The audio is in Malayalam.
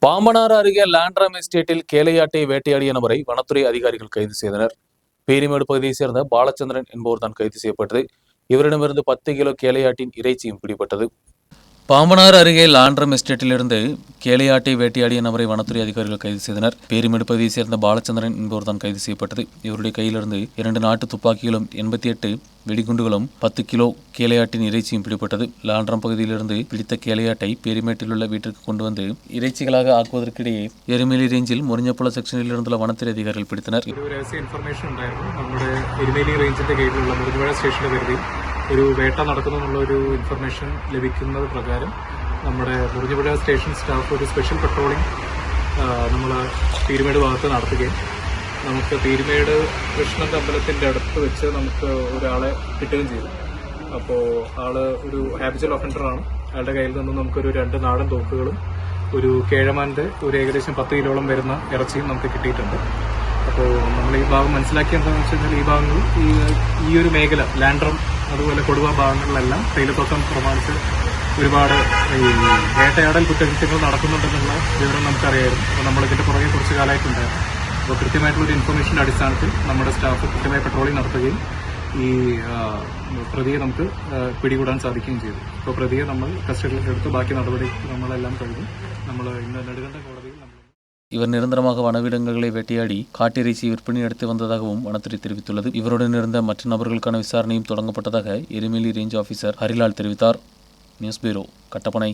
பாம்பனாறு அருகே லேண்ட்ரம் எஸ்டேட்டில் கேளையாட்டை வேட்டையாடிய நபரை வனத்துறை அதிகாரிகள் கைது செய்தனர். பேரிமேடு பகுதியைச் சேர்ந்த பாலச்சந்திரன் என்பவர் தான் கைது செய்யப்பட்டது. இவரிடமிருந்து 10 கிலோ கேளையாட்டின் இறைச்சியும் பிடிபட்டது. பாம்பனாறு அருகே லாண்ட்ரம் எஸ்டேட்டிலிருந்து கேளையாட்டை வேட்டையாடிய நபரை வனத்துறை அதிகாரிகள் கைது செய்தனர். பேரிமேடு பகுதியைச் சேர்ந்த பாலச்சந்திரன் என்பவர் தான் கைது செய்யப்பட்டது. இவருடைய கையிலிருந்து 2 நாட்டு துப்பாக்கிகளும் 88 வெடிகுண்டுகளும் 10 கிலோ கேளையாட்டின் இறைச்சியும் பிடிபட்டது. லாண்ட்ரம் பகுதியிலிருந்து பிடித்த கேளையாட்டை பேரிமேட்டில் உள்ள வீட்டிற்கு கொண்டு வந்து இறைச்சிகளாக ആക്കുവதற்കിடையே എരുമേലി റേഞ്ചിൽ മുറിഞ്ഞപ്പുഴ സെക്ഷനിൽ ഇരുന്നുള്ള വനത്തിലെ അധികാരികൾ പിടിത്തனர். ഇൻഫർമേഷൻ ഉണ്ടായിരുന്നു. നമ്മുടെ എരുമേലി റേഞ്ചിന്റെ കീഴിലുള്ള മുറിഞ്ഞപ്പുഴ സ്റ്റേഷന്റെ പരിധിയിൽ ഒരു വേട്ട നടക്കുന്നുള്ളൊരു ഇൻഫർമേഷൻ ലഭിക്കുന്നത് പ്രകാരം നമ്മുടെ മുറിഞ്ഞപ്പുഴ സ്റ്റേഷൻ സ്റ്റാഫ് ഒരു സ്പെഷ്യൽ പെട്രോളിംഗ് നമ്മൾ പീരുമേട് ഭാഗത്ത് നടത്തുകയും നമുക്ക് പീരുമേട് കൃഷ്ണന്റെ അമ്പലത്തിന്റെ അടുത്ത് വെച്ച് നമുക്ക് ഒരാളെ കിട്ടുകയും ചെയ്തു. അപ്പോൾ ആള് ഒരു ഹാബിച്വൽ ഒഫൻഡറാണ്. അയാളുടെ കയ്യിൽ നിന്നും നമുക്കൊരു 2 നാടൻ തോക്കുകളും ഒരു കേഴമാൻ്റെ ഒരു ഏകദേശം 10 കിലോളം വരുന്ന ഇറച്ചിയും നമുക്ക് കിട്ടിയിട്ടുണ്ട്. അപ്പോൾ നമ്മൾ ഈ ഭാഗം മനസ്സിലാക്കിയ എന്താണെന്ന് വെച്ച് കഴിഞ്ഞാൽ ഈ ഭാഗങ്ങളിൽ ഈ ഒരു മേഖല ലാൻഡ്രം അതുപോലെ കൊടുവ ഭാഗങ്ങളിലെല്ലാം തേയിലത്തോട്ടം പ്രമാണിച്ച് ഒരുപാട് ഈ വേട്ടയാടൽ കുറ്റകൃത്യങ്ങൾ നടക്കുന്നുണ്ടെന്നുള്ള വിവരം നമുക്കറിയായിരുന്നു. അപ്പോൾ നമ്മളിതിൻ്റെ പുറകെ കുറച്ച് കാലമായിട്ടുണ്ടായിരുന്നു. അപ്പോൾ കൃത്യമായിട്ടുള്ളൊരു ഇൻഫർമേഷൻ്റെ അടിസ്ഥാനത്തിൽ നമ്മുടെ സ്റ്റാഫ് കൃത്യമായി പെട്രോളിംഗ് നടത്തുകയും ഈ പ്രതിയെ നമുക്ക് പിടികൂടാൻ സാധിക്കുകയും ചെയ്തു. ഇപ്പോൾ പ്രതിയെ നമ്മൾ കസ്റ്റഡിയിലെടുത്ത് ബാക്കി നടപടി നമ്മളെല്ലാം കഴിഞ്ഞു. നമ്മൾ ഇന്ന് നെടുങ്കണ്ടം കോടതിയിൽ இவர் நிரந்தரமாக வனவிலங்குகளை வேட்டையாடி காட்டிறைச்சி விற்பனை நடத்தி வந்ததாகவும் வனத்துறை தெரிவித்துள்ளது. இவருடன் இருந்த மற்ற நபர்களுக்கான விசாரணையும் தொடங்கப்பட்டதாக எருமேலி ரேஞ்ச் ஆபீசர் ஹரிலால் தெரிவித்தார். News bureau, Kattappana.